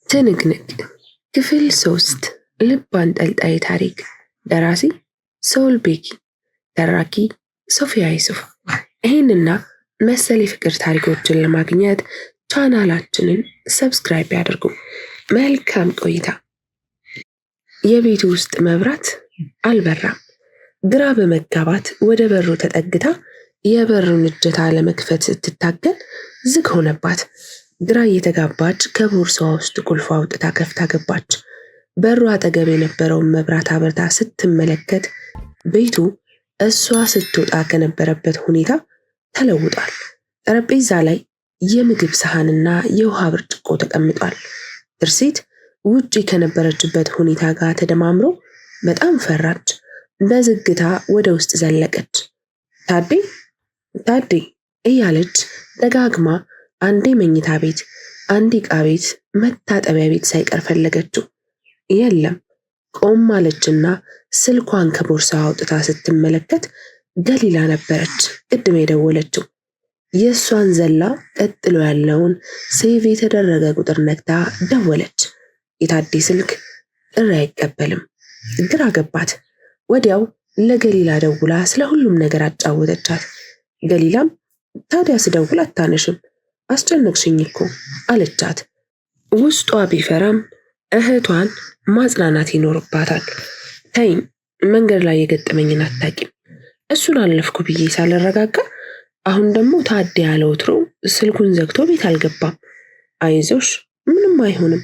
ትንቅንቅ ክፍል 3 ልብ አንጠልጣይ ታሪክ ደራሲ ሶል ቤኪ ተራኪ ሶፊያ ይሱፍ። ይህንና መሰል የፍቅር ታሪኮችን ለማግኘት ቻናላችንን ሰብስክራይብ ያድርጉ። መልካም ቆይታ። የቤቱ ውስጥ መብራት አልበራም። ግራ በመጋባት ወደ በሩ ተጠግታ የበሩን እጀታ ለመክፈት ስትታገል ዝግ ሆነባት። ግራ እየተጋባች ከቦርሳዋ ውስጥ ቁልፍ አውጥታ ከፍታ ገባች። በሩ አጠገብ የነበረውን መብራት አብርታ ስትመለከት ቤቱ እሷ ስትወጣ ከነበረበት ሁኔታ ተለውጧል። ጠረጴዛ ላይ የምግብ ሰሃንና የውሃ ብርጭቆ ተቀምጧል። ትርሲት ውጪ ከነበረችበት ሁኔታ ጋር ተደማምሮ በጣም ፈራች። በዝግታ ወደ ውስጥ ዘለቀች። ታዴ እያለች ደጋግማ አንዴ መኝታ ቤት፣ አንዴ ዕቃ ቤት፣ መታጠቢያ ቤት ሳይቀር ፈለገችው። የለም። ቆም አለችና ስልኳን ከቦርሳዋ አውጥታ ስትመለከት ገሊላ ነበረች ቅድም የደወለችው። የእሷን ዘላ ቀጥሎ ያለውን ሴቭ የተደረገ ቁጥር ነክታ ደወለች። የታዴ ስልክ ጥሪ አይቀበልም። ግራ ገባት። ወዲያው ለገሊላ ደውላ ስለ ሁሉም ነገር አጫወተቻት። ገሊላም ታዲያ ስደውል አታነሽም፣ አስጨነቅሽኝ እኮ አለቻት። ውስጧ ቢፈራም እህቷን ማጽናናት ይኖርባታል። ተይኝ፣ መንገድ ላይ የገጠመኝን አታቂም። እሱን አለፍኩ ብዬ ሳልረጋጋ አሁን ደግሞ ታዴ ያለ ወትሮ ስልኩን ዘግቶ ቤት አልገባም። አይዞሽ፣ ምንም አይሆንም፣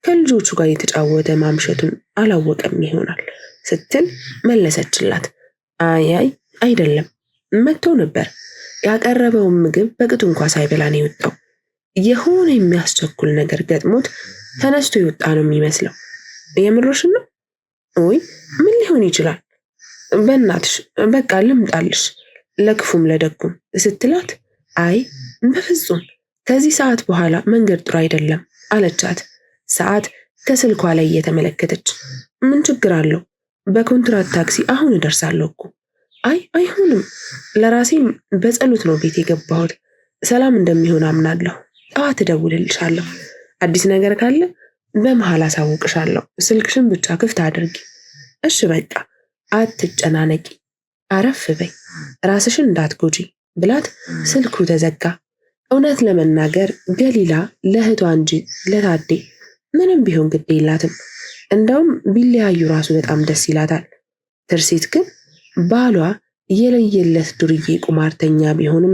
ከልጆቹ ጋር የተጫወተ ማምሸቱን አላወቀም ይሆናል ስትል መለሰችላት። አይ አይደለም፣ መጥቶ ነበር። ያቀረበውን ምግብ በቅጡ እንኳ ሳይበላ ነው የወጣው። የሆነ የሚያስቸኩል ነገር ገጥሞት ተነስቶ የወጣ ነው የሚመስለው። የምሮሽን ነው? ወይ ምን ሊሆን ይችላል? በእናትሽ በቃ ልምጣልሽ፣ ለክፉም ለደጉም ስትላት፣ አይ በፍጹም ከዚህ ሰዓት በኋላ መንገድ ጥሩ አይደለም አለቻት። ሰዓት ከስልኳ ላይ እየተመለከተች፣ ምን ችግር አለው? በኮንትራት ታክሲ አሁን እደርሳለሁ እኮ። አይ አይሆንም፣ ለራሴም በጸሎት ነው ቤት የገባሁት። ሰላም እንደሚሆን አምናለሁ። ጠዋት እደውልልሻለሁ። አዲስ ነገር ካለ በመሃል አሳውቅሻለሁ። ስልክሽን ብቻ ክፍት አድርጊ። እሺ በቃ አትጨናነቂ፣ አረፍ በይ፣ ራስሽን እንዳትጎጂ ብላት ስልኩ ተዘጋ። እውነት ለመናገር ገሊላ ለእህቷ እንጂ ለታዴ ምንም ቢሆን ግድ የላትም። እንደውም ቢለያዩ ራሱ በጣም ደስ ይላታል። ትርሲት ግን ባሏ የለየለት ዱርዬ ቁማርተኛ ቢሆንም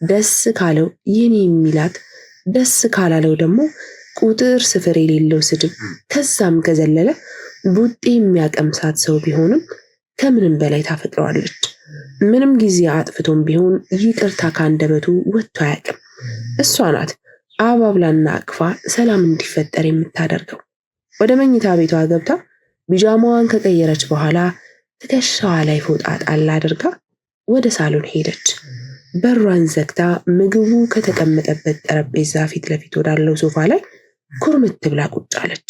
ደስ ካለው የኔ የሚላት፣ ደስ ካላለው ደግሞ ቁጥር ስፍር የሌለው ስድብ፣ ከዛም ከዘለለ ቡጤ የሚያቀምሳት ሰው ቢሆንም ከምንም በላይ ታፈቅረዋለች። ምንም ጊዜ አጥፍቶም ቢሆን ይቅርታ ካንደበቱ ወጥቶ አያውቅም። እሷ ናት አባብላና አቅፋ ሰላም እንዲፈጠር የምታደርገው። ወደ መኝታ ቤቷ ገብታ ቢጃማዋን ከቀየረች በኋላ ትከሻዋ ላይ ፎጣ ጣል አድርጋ ወደ ሳሎን ሄደች። በሯን ዘግታ ምግቡ ከተቀመጠበት ጠረጴዛ ፊት ለፊት ወዳለው ሶፋ ላይ ኩርምት ብላ ቁጭ አለች።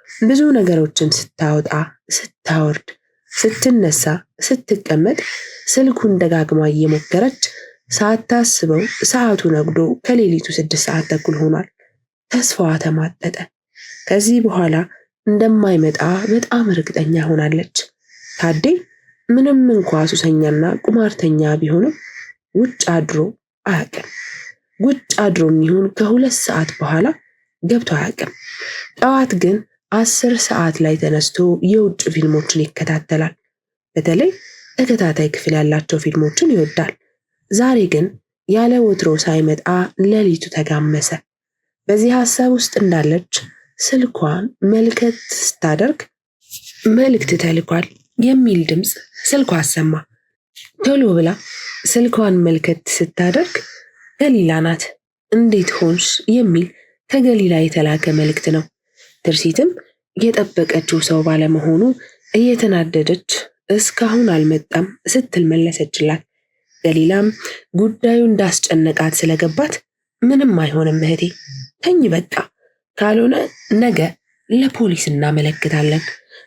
ብዙ ነገሮችን ስታወጣ፣ ስታወርድ፣ ስትነሳ፣ ስትቀመጥ ስልኩን ደጋግማ እየሞከረች ሳታስበው ሰዓቱ ነግዶ ከሌሊቱ 6 ሰዓት ተኩል ሆኗል። ተስፋዋ ተማጠጠ። ከዚህ በኋላ እንደማይመጣ በጣም እርግጠኛ ሆናለች። ታዴ ምንም እንኳ ሱሰኛና ቁማርተኛ ቢሆንም ውጭ አድሮ አያውቅም። ውጭ አድሮ የሚሆን ከ2 ሰዓት በኋላ ገብቶ አያውቅም። ጠዋት ግን 10 ሰዓት ላይ ተነስቶ የውጭ ፊልሞችን ይከታተላል። በተለይ ተከታታይ ክፍል ያላቸው ፊልሞችን ይወዳል። ዛሬ ግን ያለ ወትሮ ሳይመጣ ሌሊቱ ተጋመሰ። በዚህ ሐሳብ ውስጥ እንዳለች ስልኳን መልከት ስታደርግ መልእክት ተልኳል የሚል ድምፅ ስልኳ አሰማ። ቶሎ ብላ ስልኳን መልከት ስታደርግ ገሊላ ናት። እንዴት ሆንሽ የሚል ከገሊላ የተላከ መልእክት ነው። ትርሲትም የጠበቀችው ሰው ባለመሆኑ እየተናደደች እስካሁን አልመጣም ስትል መለሰችላት። ገሊላም ጉዳዩ እንዳስጨነቃት ስለገባት ምንም አይሆንም እህቴ፣ ተኝ በቃ፣ ካልሆነ ነገ ለፖሊስ እናመለክታለን።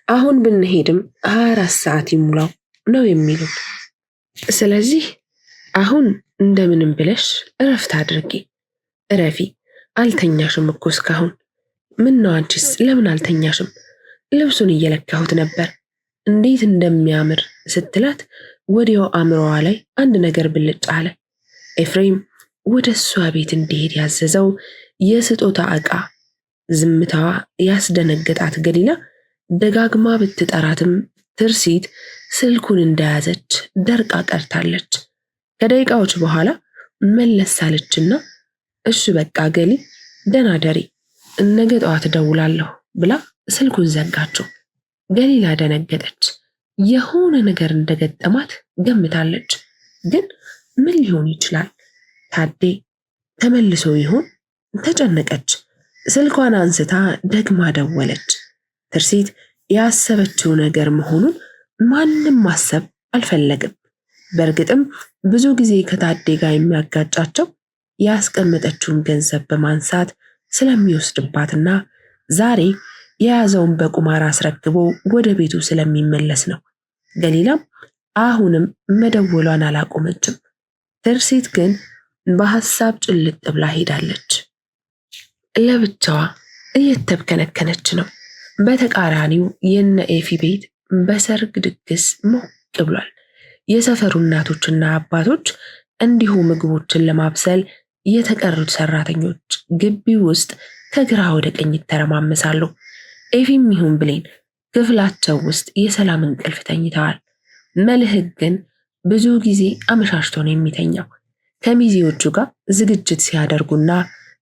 አሁን ብንሄድም 24 ሰዓት ይሙላው ነው የሚሉት። ስለዚህ አሁን እንደምንም ብለሽ እረፍት አድርጊ። እረፊ፣ አልተኛሽም እኮ እስካሁን። ምን ነው አንቺስ ለምን አልተኛሽም? ልብሱን እየለካሁት ነበር እንዴት እንደሚያምር ስትላት ወዲያው አእምሮዋ ላይ አንድ ነገር ብልጭ አለ። ኤፍሬም ወደ እሷ ቤት እንዲሄድ ያዘዘው የስጦታ ዕቃ። ዝምታዋ ያስደነገጣት ገሊላ ደጋግማ ብትጠራትም ትርሲት ስልኩን እንደያዘች ደርቃ ቀርታለች። ከደቂቃዎች በኋላ መለስ አለችና እሺ በቃ ገሊ ደህና ደሪ፣ ነገ ጠዋት እደውላለሁ ብላ ስልኩን ዘጋችው። ገሊላ ደነገጠች። የሆነ ነገር እንደገጠማት ገምታለች። ግን ምን ሊሆን ይችላል? ታዴ ተመልሶ ይሆን? ተጨነቀች። ስልኳን አንስታ ደግማ ደወለች። ትርሲት ያሰበችው ነገር መሆኑን ማንም ማሰብ አልፈለግም። በእርግጥም ብዙ ጊዜ ከታዴ ጋር የሚያጋጫቸው ያስቀመጠችውን ገንዘብ በማንሳት ስለሚወስድባትና ዛሬ የያዘውን በቁማር አስረክቦ ወደ ቤቱ ስለሚመለስ ነው። ገሊላም አሁንም መደወሏን አላቆመችም። ትርሲት ግን በሐሳብ ጭልጥ ብላ ሄዳለች። ለብቻዋ እየተብከነከነች ነው። በተቃራኒው የነ ኤፊ ቤት በሰርግ ድግስ ሞቅ ብሏል። የሰፈሩ እናቶችና አባቶች እንዲሁ ምግቦችን ለማብሰል የተቀሩት ሰራተኞች ግቢ ውስጥ ከግራ ወደ ቀኝ ይተረማመሳሉ። ኤፊም ይሁን ብሌን ክፍላቸው ውስጥ የሰላም እንቅልፍ ተኝተዋል። መልህቅ ግን ብዙ ጊዜ አመሻሽቶ ነው የሚተኛው። ከሚዜዎቹ ጋር ዝግጅት ሲያደርጉና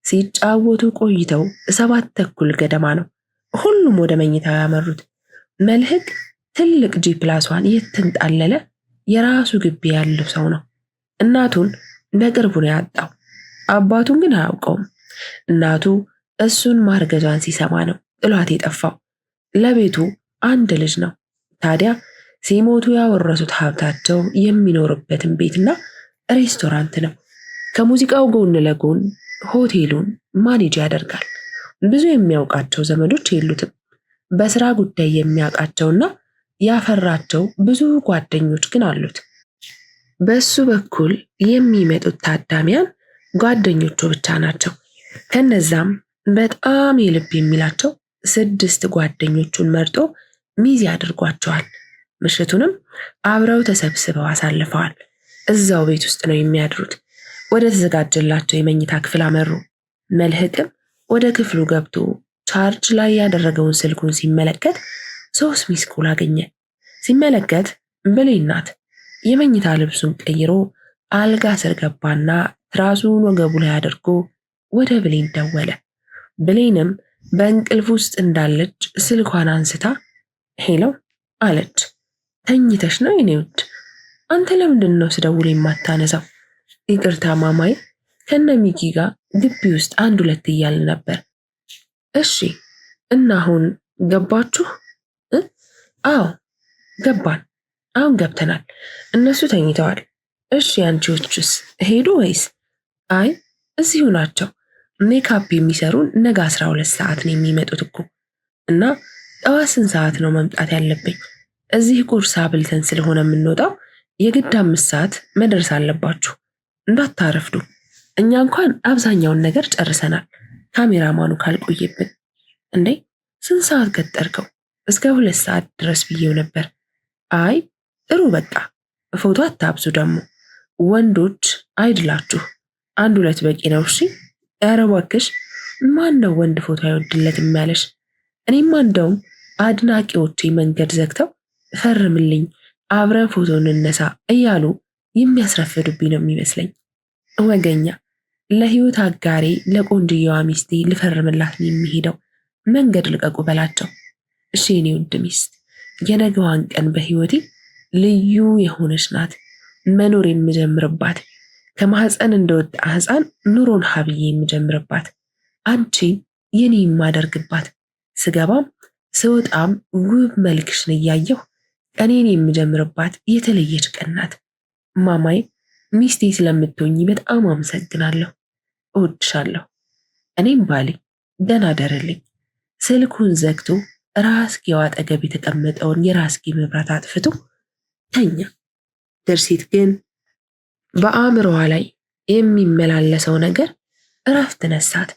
ሲጫወቱ ቆይተው 7:30 ገደማ ነው ሁሉም ወደ መኝታው ያመሩት። መልህቅ ትልቅ ጂ+1 የተንጣለለ የራሱ ግቢ ያለው ሰው ነው። እናቱን በቅርቡ ነው ያጣው። አባቱን ግን አያውቀውም። እናቱ እሱን ማርገዟን ሲሰማ ነው ጥሏት የጠፋው። ለቤቱ አንድ ልጅ ነው። ታዲያ ሲሞቱ ያወረሱት ሀብታቸው የሚኖርበትን ቤትና ሬስቶራንት ነው። ከሙዚቃው ጎን ለጎን ሆቴሉን ማኔጅ ያደርጋል። ብዙ የሚያውቃቸው ዘመዶች የሉትም። በስራ ጉዳይ የሚያውቃቸውና ያፈራቸው ብዙ ጓደኞች ግን አሉት። በሱ በኩል የሚመጡት ታዳሚያን ጓደኞቹ ብቻ ናቸው። ከነዛም በጣም የልብ የሚላቸው 6 ጓደኞቹን መርጦ ሚዜ አድርጓቸዋል። ምሽቱንም አብረው ተሰብስበው አሳልፈዋል። እዛው ቤት ውስጥ ነው የሚያድሩት። ወደ ተዘጋጀላቸው የመኝታ ክፍል አመሩ። መልህቅም ወደ ክፍሉ ገብቶ ቻርጅ ላይ ያደረገውን ስልኩን ሲመለከት 3 ሚስ ኮል አገኘ። ሲመለከት ብሌን ናት። የመኝታ ልብሱን ቀይሮ አልጋ ስር ገባና ትራሱን ወገቡ ላይ አድርጎ ወደ ብሌን ደወለ። ብሌንም በእንቅልፍ ውስጥ እንዳለች ስልኳን አንስታ ሄሎ አለች። ተኝተሽ ነው የኔ ውድ? አንተ ለምንድን ነው ስደውል የማታነሳው? ይቅርታ ማማዬ፣ ከነ ሚኪ ጋር ግቢ ውስጥ 1-2 እያልን ነበር። እሺ እና አሁን ገባችሁ? አዎ ገባን። አሁን ገብተናል። እነሱ ተኝተዋል። እሺ አንቺዎቹስ ሄዱ ወይስ? አይ እዚሁ ናቸው። ሜካፕ የሚሰሩን ነገ 12 ሰዓት ነው የሚመጡት እኮ። እና ጠዋት ስንት ሰዓት ነው መምጣት ያለብኝ? እዚህ ቁርስ አብልተን ስለሆነ የምንወጣው የግድ 5 ሰዓት መድረስ አለባችሁ። እንዳታረፍዱ። እኛ እንኳን አብዛኛውን ነገር ጨርሰናል፣ ካሜራማኑ ካልቆየብን። እንዴ ስንት ሰዓት ቀጠርከው? እስከ 2 ሰዓት ድረስ ብዬው ነበር። አይ ጥሩ በቃ ፎቶ አታብዙ ደግሞ። ወንዶች አይድላችሁ፣ 1-2 በቂ ነው። እሺ ኧረ እባክሽ፣ ማን ነው ወንድ ፎቶ አይወድለትም ያለሽ? እኔማ እንደውም አድናቂዎቼ መንገድ ዘግተው ፈርምልኝ አብረን ፎቶ እንነሳ እያሉ የሚያስረፍዱብኝ ነው የሚመስለኝ። ወገኛ፣ ለህይወት አጋሬ ለቆንጅየዋ ሚስቴ ልፈርምላት ነው የሚሄደው። መንገድ ልቀቁ በላቸው። እሺ የኔ ውድ ሚስት፣ የነገዋን ቀን በህይወቴ ልዩ የሆነች ናት መኖር የምጀምርባት። ከማህፀን እንደወጣ ህፃን ኑሮን ሀብዬ የምጀምርባት፣ አንቺን የኔ የማደርግባት፣ ስገባም ስወጣም ውብ መልክሽን እያየሁ ቀኔን የምጀምርባት የተለየች ቀን ናት። ማማዬ፣ ሚስቴ ስለምትሆኚ በጣም አመሰግናለሁ። እወድሻለሁ። እኔም ባሌ ደህና ደርልኝ። ስልኩን ዘግቶ ራስጌው አጠገብ የተቀመጠውን የራስጌ መብራት አጥፍቶ ተኛ። ትርሲት ግን በአእምሮዋ ላይ የሚመላለሰው ነገር እረፍት ነሳት።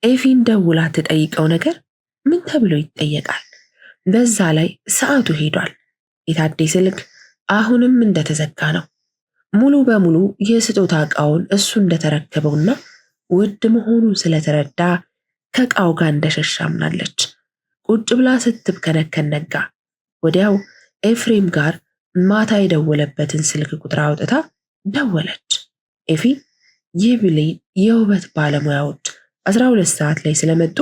ኤፊን ደውላ ትጠይቀው ነገር ምን ተብሎ ይጠየቃል? በዛ ላይ ሰዓቱ ሄዷል። የታዴ ስልክ አሁንም እንደተዘጋ ነው። ሙሉ በሙሉ የስጦታ ዕቃውን እሱ እንደተረከበውና ውድ መሆኑን ስለተረዳ ከዕቃው ጋር እንደሸሻ አምናለች። ቁጭ ብላ ስትብከነከን ነጋ። ወዲያው ኤፍሬም ጋር ማታ የደወለበትን ስልክ ቁጥር አውጥታ ደወለች። ኤፊ የብሌን የውበት ባለሙያዎች 12 ሰዓት ላይ ስለመጡ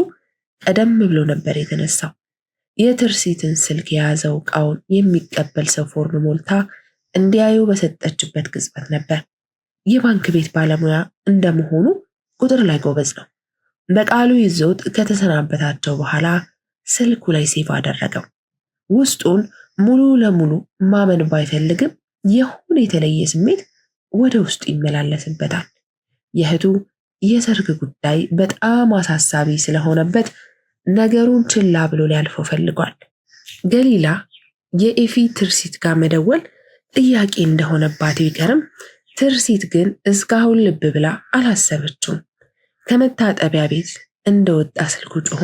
ቀደም ብሎ ነበር የተነሳው። የትርሲትን ስልክ የያዘው ዕቃውን የሚቀበል ሰው ፎርም ሞልታ እንዲያዩ በሰጠችበት ቅጽበት ነበር። የባንክ ቤት ባለሙያ እንደመሆኑ ቁጥር ላይ ጎበዝ ነው። በቃሉ ይዞት ከተሰናበታቸው በኋላ ስልኩ ላይ ሴቭ አደረገው። ውስጡን ሙሉ ለሙሉ ማመን ባይፈልግም የሆነ የተለየ ስሜት ወደ ውስጡ ይመላለስበታል። የእህቱ የሰርግ ጉዳይ በጣም አሳሳቢ ስለሆነበት ነገሩን ችላ ብሎ ሊያልፈው ፈልጓል። ገሊላ የኤፊ ትርሲት ጋር መደወል ጥያቄ እንደሆነባት ቢቀርም ትርሲት ግን እስካሁን ልብ ብላ አላሰበችውም። ከመታጠቢያ ቤት እንደወጣ ስልኩ ጮሆ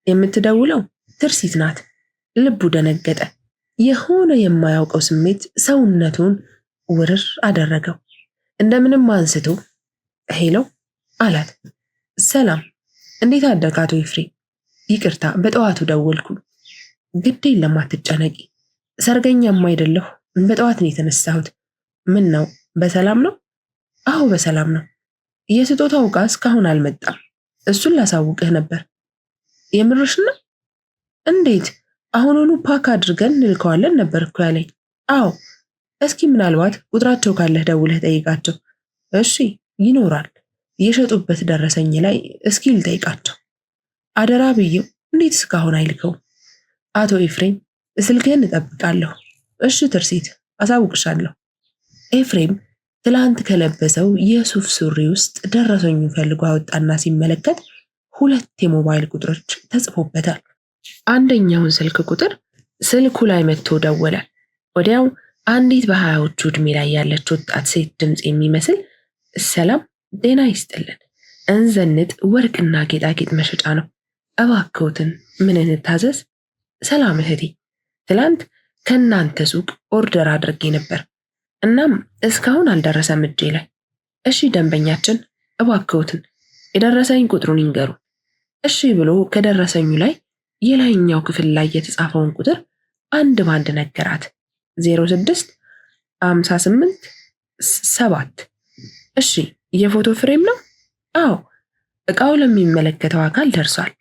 የምትደውለው ትርሲት ናት። ልቡ ደነገጠ። የሆነ የማያውቀው ስሜት ሰውነቱን ውርር አደረገው። እንደምንም አንስቶ ሄሎ አላት። ሰላም፣ እንዴት አደርክ አቶ ኤፍሬም? ይቅርታ በጠዋቱ ደወልኩ። ግድ የለም አትጨነቂ። ሰርገኛም አይደለሁ። በጠዋት ነው የተነሳሁት። ምን ነው በሰላም ነው? አዎ በሰላም ነው። የስጦታው ዕቃ እስካሁን አልመጣም። እሱን ላሳውቅህ ነበር። የምርሽ ነው? እንዴት? አሁኑኑ ፓክ አድርገን እንልከዋለን ነበር እኮ ያለኝ። አዎ፣ እስኪ ምናልባት ቁጥራቸው ካለህ ደውለህ ጠይቃቸው። እሺ፣ ይኖራል። የሸጡበት ደረሰኝ ላይ እስኪ ልጠይቃቸው። አደራ ብዬው እንዴት እስካሁን አይልከው? አቶ ኤፍሬም ስልክህን እጠብቃለሁ። እሺ ትርሲት፣ አሳውቅሻለሁ። ኤፍሬም ትላንት ከለበሰው የሱፍ ሱሪ ውስጥ ደረሰኙን ፈልጎ አወጣና ሲመለከት 2 የሞባይል ቁጥሮች ተጽፎበታል። አንደኛውን ስልክ ቁጥር ስልኩ ላይ መጥቶ ደወለ። ወዲያው አንዲት በ20ዎቹ ዕድሜ ላይ ያለች ወጣት ሴት ድምፅ የሚመስል ሰላም፣ ጤና ይስጥልን፣ እንዘንጥ ወርቅና ጌጣጌጥ መሸጫ ነው። እባክዎትን ምን እንታዘዝ? ሰላም እህቴ፣ ትላንት ከእናንተ ሱቅ ኦርደር አድርጌ ነበር። እናም እስካሁን አልደረሰም እጄ ላይ። እሺ ደንበኛችን፣ እባክዎትን የደረሰኝ ቁጥሩን ይንገሩ። እሺ ብሎ ከደረሰኙ ላይ የላይኛው ክፍል ላይ የተጻፈውን ቁጥር አንድ ባንድ ነገራት። 06 58 7። እሺ የፎቶ ፍሬም ነው? አዎ፣ ዕቃው ለሚመለከተው አካል ደርሷል።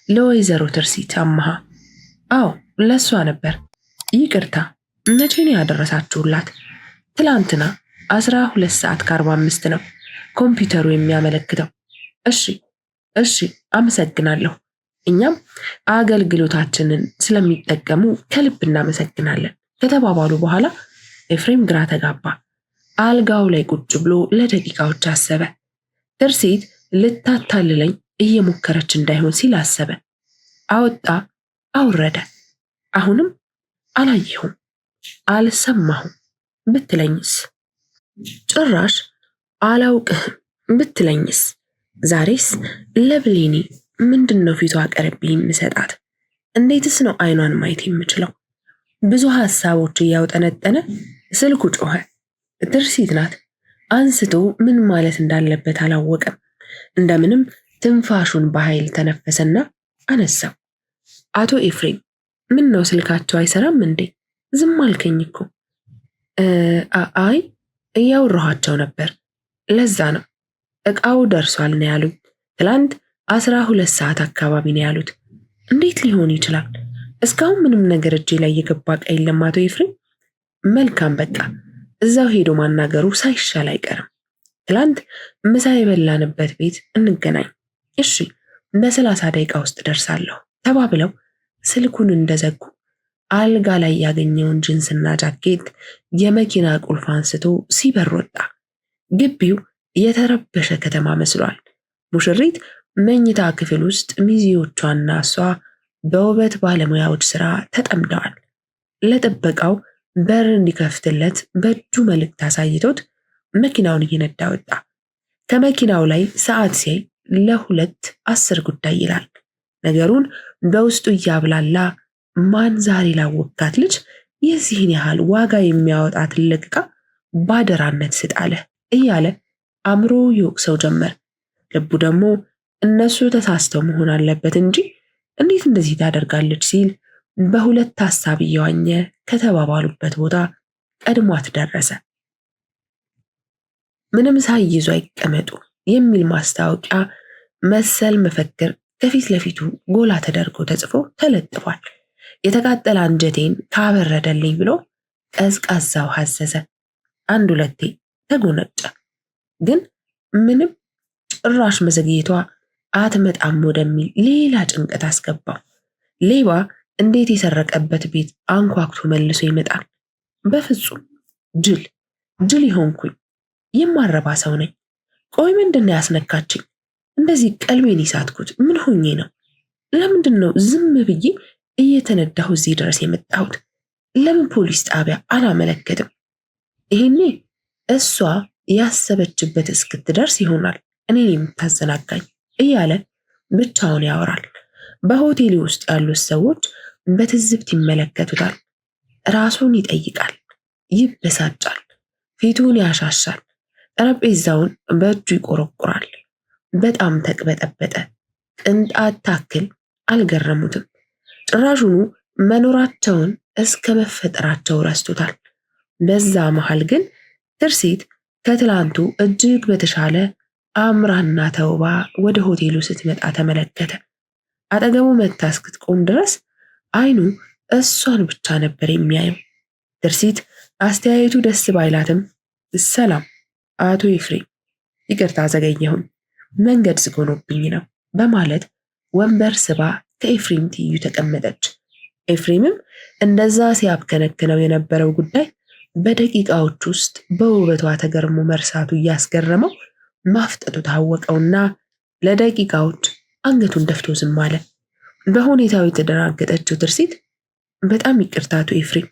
ለወይዘሮ ትርሲት አማሃ? አዎ ለሷ ነበር። ይቅርታ፣ መቼ ነው ያደረሳችሁላት? ትላንትና 12 ሰዓት ከ45 ነው ኮምፒውተሩ የሚያመለክተው። እሺ አመሰግናለሁ። እኛም አገልግሎታችንን ስለሚጠቀሙ ከልብ እናመሰግናለን ከተባባሉ በኋላ ኤፍሬም ግራ ተጋባ። አልጋው ላይ ቁጭ ብሎ ለደቂቃዎች አሰበ። ትርሲት ልታታልለኝ እየሞከረች እንዳይሆን ሲል አሰበ። አወጣ አውረደ። አሁንም አላየሁም፣ አልሰማሁም ብትለኝስ? ጭራሽ አላውቅህም ብትለኝስ? ዛሬስ ለብሌኒ ምንድን ነው ፊቷ ቀርቤ የምሰጣት? እንዴትስ ነው አይኗን ማየት የምችለው? ብዙ ሐሳቦች እያውጠነጠነ ስልኩ ጮኸ። ትርሲት ናት። አንስቶ ምን ማለት እንዳለበት አላወቀም። እንደምንም ትንፋሹን በኃይል ተነፈሰና አነሳው። አቶ ኤፍሬም፣ ምን ነው ስልካቸው አይሰራም እንዴ? ዝም አልከኝ እኮ። አይ እያወራኋቸው ነበር፣ ለዛ ነው። ዕቃው ደርሷል ነው ያሉኝ። ትላንት 12 ሰዓት አካባቢ ነው ያሉት። እንዴት ሊሆን ይችላል? እስካሁን ምንም ነገር እጄ ላይ የገባ ዕቃ የለም አቶ ኤፍሬም። መልካም፣ በቃ እዛው ሄዶ ማናገሩ ሳይሻል አይቀርም። ትላንት ምሳ የበላንበት ቤት እንገናኝ። እሺ፣ በ30 ደቂቃ ውስጥ ደርሳለሁ ተባብለው ስልኩን እንደዘጉ አልጋ ላይ ያገኘውን ጅንስና ጃኬት የመኪና ቁልፍ አንስቶ ሲበር ወጣ። ግቢው የተረበሸ ከተማ መስሏል። ሙሽሪት መኝታ ክፍል ውስጥ ሚዜዎቿና እሷ በውበት ባለሙያዎች ስራ ተጠምደዋል። ለጥበቃው በር እንዲከፍትለት በእጁ መልእክት አሳይቶት መኪናውን እየነዳ ወጣ። ከመኪናው ላይ ሰዓት ሲያይ ለሁለት 10 ጉዳይ ይላል። ነገሩን በውስጡ እያብላላ ማን ዛሬ ላወቃት ልጅ የዚህን ያህል ዋጋ የሚያወጣ ትልቅ ዕቃ ባደራነት ስጣለ እያለ አእምሮ ይወቅሰው ጀመር። ልቡ ደግሞ እነሱ ተሳስተው መሆን አለበት እንጂ እንዴት እንደዚህ ታደርጋለች ሲል በሁለት ሐሳብ እየዋኘ ከተባባሉበት ቦታ ቀድሟት ደረሰ። ምንም ሳይይዙ አይቀመጡ የሚል ማስታወቂያ መሰል መፈክር ከፊት ለፊቱ ጎላ ተደርጎ ተጽፎ ተለጥፏል። የተቃጠለ አንጀቴን ካበረደልኝ ብሎ ቀዝቃዛው ሐዘዘ። አንድ ሁለቴ ተጎነጨ። ግን ምንም ጭራሽ መዘግየቷ አትመጣም ወደሚል ሌላ ጭንቀት አስገባው። ሌባ እንዴት የሰረቀበት ቤት አንኳኩቶ መልሶ ይመጣል? በፍጹም። ጅል ይሆንኩኝ። የማረባ ሰው ነኝ። ቆይ ምንድነው ያስነካችኝ? እንደዚህ ቀልቤን ይሳትኩት ምን ሆኜ ነው? ለምንድን ነው ዝም ብዬ እየተነዳሁ እዚህ ድረስ የመጣሁት? ለምን ፖሊስ ጣቢያ አላመለከትም? ይሄኔ እሷ ያሰበችበት እስክትደርስ ይሆናል እኔን የምታዘናጋኝ እያለ ብቻውን ያወራል። በሆቴሉ ውስጥ ያሉት ሰዎች በትዝብት ይመለከቱታል። ራሱን ይጠይቃል፣ ይበሳጫል፣ ፊቱን ያሻሻል፣ ጠረጴዛውን በእጁ ይቆረቁራል። በጣም ተቅበጠበጠ። ቅንጣት ታክል አልገረሙትም። ጭራሹኑ መኖራቸውን እስከ መፈጠራቸው ረስቶታል። በዛ መሃል ግን ትርሲት ከትላንቱ እጅግ በተሻለ አምራና ተውባ ወደ ሆቴሉ ስትመጣ ተመለከተ። አጠገቡ መታ እስክትቆም ድረስ አይኑ እሷን ብቻ ነበር የሚያየው። ትርሲት አስተያየቱ ደስ ባይላትም ሰላም አቶ ኤፍሬም፣ ይቅርታ ዘገየሁኝ፣ መንገድ ዝግ ሆኖብኝ ነው በማለት ወንበር ስባ ከኤፍሬም ትይዩ ተቀመጠች። ኤፍሬምም እንደዛ ሲያብከነክነው የነበረው ጉዳይ በደቂቃዎች ውስጥ በውበቷ ተገርሞ መርሳቱ እያስገረመው ማፍጠጡ ታወቀውና ለደቂቃዎች አንገቱን ደፍቶ ዝም አለ። በሁኔታው የተደናገጠችው ትርሲት በጣም ይቅርታ አቶ ኤፍሬም፣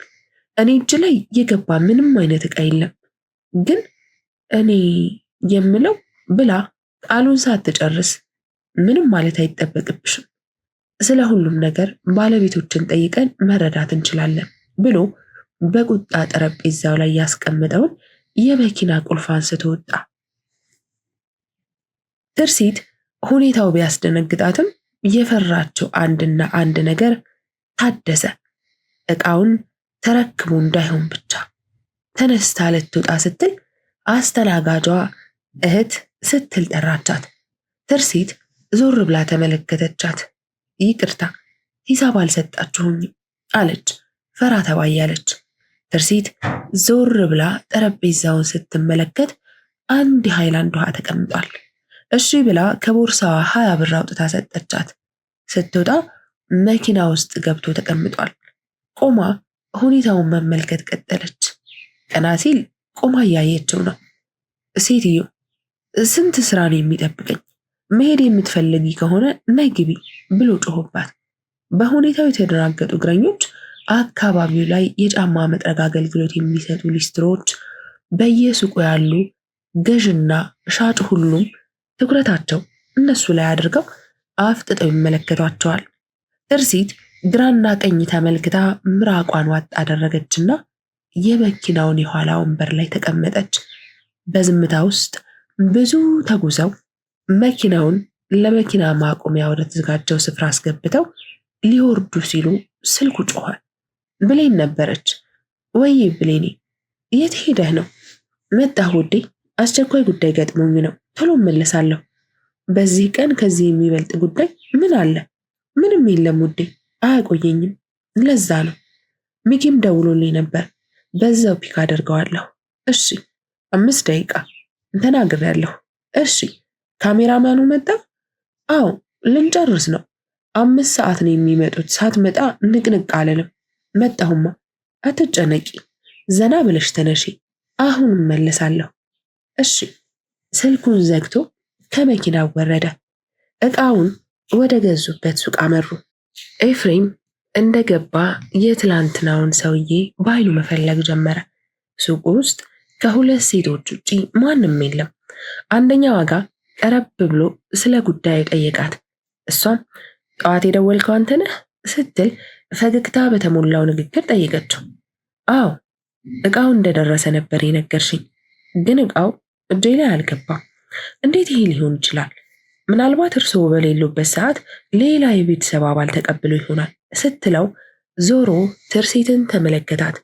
እኔ እጅ ላይ የገባ ምንም አይነት ዕቃ የለም፣ ግን እኔ የምለው ብላ ቃሉን ሳትጨርስ ምንም ማለት አይጠበቅብሽም፣ ስለ ሁሉም ነገር ባለቤቶችን ጠይቀን መረዳት እንችላለን ብሎ በቁጣ ጠረጴዛው ላይ ያስቀመጠውን የመኪና ቁልፍ አንስቶ ወጣ። ትርሲት ሁኔታው ቢያስደነግጣትም የፈራቸው አንድና አንድ ነገር ታደሰ። ዕቃውን ተረክቦ እንዳይሆን ብቻ። ተነስታ ልትወጣ ስትል አስተናጋጇ እህት ስትል ጠራቻት። ትርሲት ዞር ብላ ተመለከተቻት። ይቅርታ ሂሳብ አልሰጣችሁኝም አለች ፈራ ተባ እያለች። ትርሲት ዞር ብላ ጠረጴዛውን ስትመለከት አንድ የሃይላንድ ውሃ ተቀምጧል። እሺ ብላ ከቦርሳዋ 20 ብር አውጥታ ሰጠቻት። ስትወጣ መኪና ውስጥ ገብቶ ተቀምጧል። ቆማ ሁኔታውን መመልከት ቀጠለች። ቀና ሲል ቆማ እያየችው ነው። ሴትዮ ስንት ስራ ነው የሚጠብቀኝ? መሄድ የምትፈልጊ ከሆነ ነይ ግቢ ብሎ ጮሆባት። በሁኔታው የተደናገጡ እግረኞች አካባቢው ላይ የጫማ መጥረግ አገልግሎት የሚሰጡ ሊስትሮች፣ በየሱቁ ያሉ ገዥና ሻጭ ሁሉም ትኩረታቸው እነሱ ላይ አድርገው አፍጥጠው ይመለከቷቸዋል። ትርሲት ግራና ቀኝ ተመልክታ ምራቋን ዋጥ አደረገችና የመኪናውን የኋላ ወንበር ላይ ተቀመጠች። በዝምታ ውስጥ ብዙ ተጉዘው መኪናውን ለመኪና ማቆሚያ ወደ ተዘጋጀው ስፍራ አስገብተው ሊወርዱ ሲሉ ስልኩ ጮኸ። ብሌን ነበረች። ወይ ብሌኔ፣ የት ሄደህ ነው? መጣሁ ውዴ፣ አስቸኳይ ጉዳይ ገጥሞኝ ነው፣ ቶሎ እመለሳለሁ። በዚህ ቀን ከዚህ የሚበልጥ ጉዳይ ምን አለ? ምንም የለም ውዴ፣ አያቆየኝም። ለዛ ነው። ሚኪም ደውሎልኝ ነበር፣ በዛው ፒክ አደርገዋለሁ። እሺ 5 ደቂቃ ተናግሬያለሁ። እሺ ካሜራማኑ መጣ? አዎ ልንጨርስ ነው። 5 ሰዓት ነው የሚመጡት። ሳትመጣ ንቅንቅ አልልም። መጣሁማ፣ አትጨነቂ። ዘና ብለሽ ተነሺ። አሁን እመለሳለሁ። እሺ። ስልኩን ዘግቶ ከመኪናው ወረደ። ዕቃውን ወደ ገዙበት ሱቅ አመሩ። ኤፍሬም እንደገባ የትላንትናውን ሰውዬ በአይኑ መፈለግ ጀመረ። ሱቁ ውስጥ ከ2 ሴቶች ውጪ ማንም የለም። አንደኛዋ ጋር ቀረብ ብሎ ስለ ጉዳዩ ጠየቃት። እሷም ጠዋት የደወልከው አንተ ነህ ስትል ፈገግታ በተሞላው ንግግር ጠየቀችው። አዎ፣ እቃው እንደደረሰ ነበር የነገርሽኝ፣ ግን እቃው እጄ ላይ አልገባም። እንዴት ይሄ ሊሆን ይችላል? ምናልባት እርስዎ በሌሉበት ሰዓት ሌላ የቤተሰብ አባል ተቀብሎ ይሆናል ስትለው ዞሮ ትርሲትን ተመለከታት።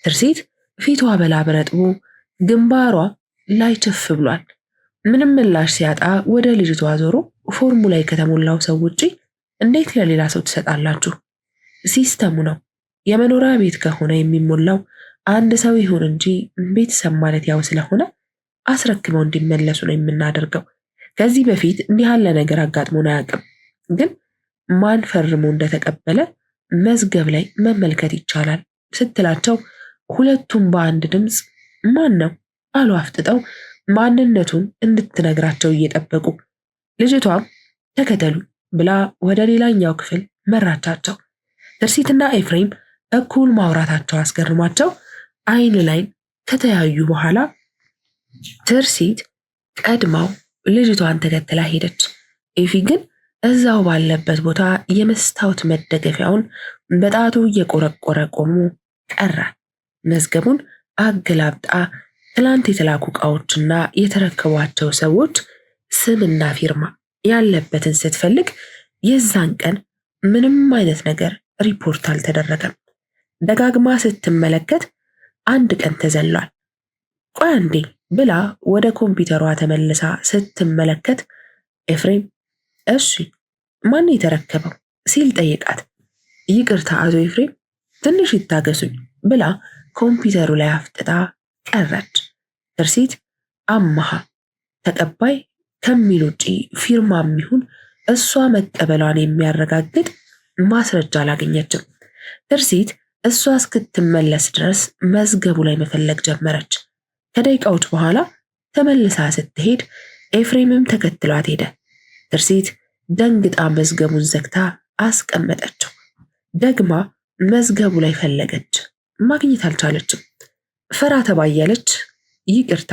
ትርሲት ፊቷ በላብ ረጥቦ ግንባሯ ላይ ችፍ ብሏል። ምንም ምላሽ ሲያጣ ወደ ልጅቷ ዞሮ ፎርሙ ላይ ከተሞላው ሰው ውጪ እንዴት ለሌላ ሰው ትሰጣላችሁ? ሲስተሙ ነው። የመኖሪያ ቤት ከሆነ የሚሞላው አንድ ሰው ይሁን እንጂ ቤተሰብ ማለት ያው ስለሆነ አስረክበው እንዲመለሱ ነው የምናደርገው። ከዚህ በፊት እንዲህ ያለ ነገር አጋጥሞን አያውቅም። ግን ማን ፈርሞ እንደተቀበለ መዝገብ ላይ መመልከት ይቻላል ስትላቸው ሁለቱም በአንድ ድምፅ ማን ነው አሉ አፍጥጠው ማንነቱን እንድትነግራቸው እየጠበቁ። ልጅቷም ተከተሉ ብላ ወደ ሌላኛው ክፍል መራቻቸው። ትርሲትና ኤፍሬም እኩል ማውራታቸው አስገርሟቸው አይን ላይን ከተያዩ በኋላ ትርሲት ቀድማው ልጅቷን ተከትላ ሄደች። ኤፊ ግን እዛው ባለበት ቦታ የመስታወት መደገፊያውን በጣቱ እየቆረቆረ ቆሞ ቀረ። መዝገቡን አገላብጣ ትላንት የተላኩ ዕቃዎችና የተረከቧቸው ሰዎች ስምና ፊርማ ያለበትን ስትፈልግ የዛን ቀን ምንም አይነት ነገር ሪፖርት አልተደረገም። ደጋግማ ስትመለከት አንድ ቀን ተዘሏል። ቆይ አንዴ ብላ ወደ ኮምፒውተሯ ተመልሳ ስትመለከት ኤፍሬም እሺ ማን የተረከበው ሲል ጠይቃት። ይቅርታ አቶ ኤፍሬም ትንሽ ይታገሱኝ ብላ ኮምፒውተሩ ላይ አፍጥጣ ቀረች። ትርሲት አማሃ ተቀባይ ከሚል ውጪ ፊርማ የሚሆን እሷ መቀበሏን የሚያረጋግጥ ማስረጃ አላገኘችም። ትርሲት እሷ እስክትመለስ ድረስ መዝገቡ ላይ መፈለግ ጀመረች። ከደቂቃዎች በኋላ ተመልሳ ስትሄድ ኤፍሬምም ተከትሏት ሄደ። ትርሲት ደንግጣ መዝገቡን ዘግታ አስቀመጠችው። ደግማ መዝገቡ ላይ ፈለገች፣ ማግኘት አልቻለችም። ፈራ ተባያለች። ይቅርታ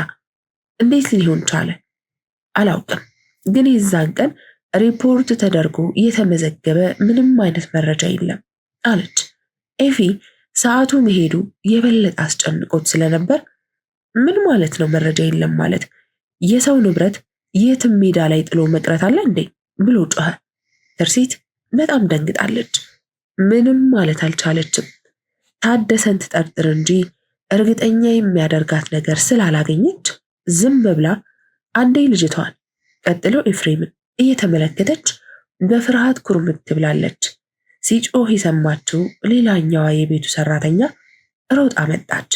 እንዴት ሊሆን ቻለ አላውቅም፣ ግን የዛን ቀን ሪፖርት ተደርጎ የተመዘገበ ምንም አይነት መረጃ የለም አለች። ኤፊ ሰዓቱ መሄዱ የበለጠ አስጨንቆት ስለነበር ምን ማለት ነው መረጃ የለም ማለት? የሰው ንብረት የትም ሜዳ ላይ ጥሎ መቅረት አለ እንዴ ብሎ ጮኸ። ትርሲት በጣም ደንግጣለች። ምንም ማለት አልቻለችም። ታደሰን ትጠርጥር እንጂ እርግጠኛ የሚያደርጋት ነገር ስላላገኘች ዝም ብላ አንዴ ልጅቷን ቀጥሎ ኤፍሬምን እየተመለከተች በፍርሃት ኩርምት ብላለች። ሲጮህ የሰማችው ሌላኛዋ የቤቱ ሰራተኛ ሮጣ መጣች።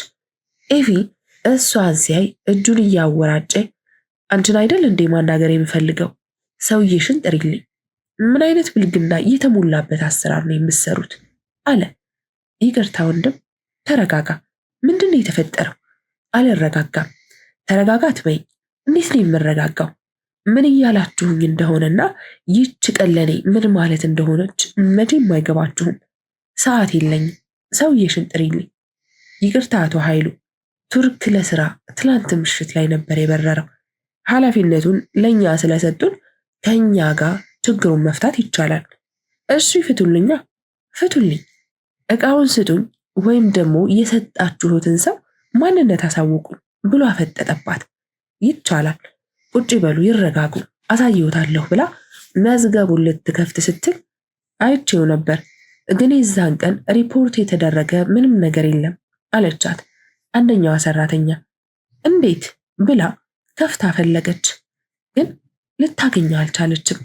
ኤፊ እሷን ሲያይ እጁን እያወራጨ አንቺን አይደል እንዴ ማናገር የምፈልገው? ሰውዬሽን ጥሪልኝ። ምን አይነት ብልግና የተሞላበት አሰራር ነው የምትሰሩት? አለ። ይቅርታ ወንድም ተረጋጋ። ምንድን ነው የተፈጠረው? አልረጋጋም። ተረጋጋ አትበይኝ። እንዴት ነው የምረጋጋው? ምን እያላችሁኝ እንደሆነና ይህች ቀን ለኔ ምን ማለት እንደሆነች መቼም አይገባችሁም። ሰዓት የለኝም። ሰውዬሽን ጥሪልኝ። ይቅርታ አቶ ኃይሉ፣ ቱርክ ለስራ ትላንት ምሽት ላይ ነበር የበረረው። ኃላፊነቱን ለእኛ ስለሰጡን ከእኛ ጋር ችግሩን መፍታት ይቻላል። እሺ ፍቱልኛ፣ ፍቱልኝ። ዕቃውን ስጡኝ ወይም ደግሞ የሰጣችሁትን ሰው ማንነት አሳውቁኝ ብሎ አፈጠጠባት። ይቻላል፣ ቁጭ በሉ ይረጋጉ፣ አሳይዎታለሁ ብላ መዝገቡን ልትከፍት ስትል አይቼው ነበር፣ ግን የዛን ቀን ሪፖርት የተደረገ ምንም ነገር የለም አለቻት አንደኛዋ ሰራተኛ። እንዴት ብላ ከፍታ ፈለገች፣ ግን ልታገኘው አልቻለችም።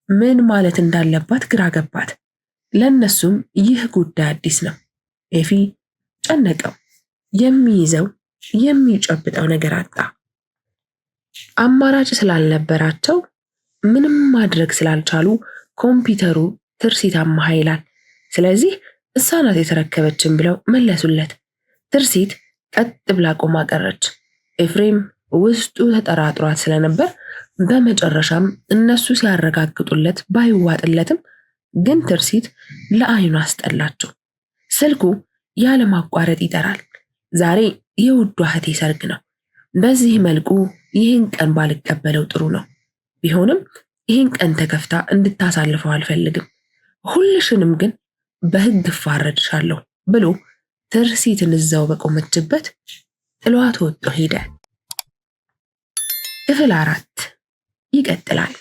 ምን ማለት እንዳለባት ግራ ገባት። ለእነሱም ይህ ጉዳይ አዲስ ነው። ኤፊ ጨነቀው። የሚይዘው የሚጨብጠው ነገር አጣ። አማራጭ ስላልነበራቸው ምንም ማድረግ ስላልቻሉ ኮምፒውተሩ ትርሲት አማሃ ይላል። ስለዚህ እሷ ናት የተረከበችን ብለው መለሱለት። ትርሲት ቀጥ ብላ ቆማ ቀረች። ኤፍሬም ውስጡ ተጠራጥሯት ስለነበር በመጨረሻም እነሱ ሲያረጋግጡለት ባይዋጥለትም ግን ትርሲት ለአይኑ አስጠላቸው። ስልኩ ያለማቋረጥ ይጠራል። ዛሬ የውዷ እህቴ ሰርግ ነው። በዚህ መልኩ ይህን ቀን ባልቀበለው ጥሩ ነው። ቢሆንም ይህን ቀን ተከፍታ እንድታሳልፈው አልፈልግም። ሁልሽንም ግን በሕግ እፋረድሻለሁ ብሎ ትርሲትን እዛው በቆመችበት ጥሏት ወጥቶ ሄደ። ክፍል 4 ይቀጥላል።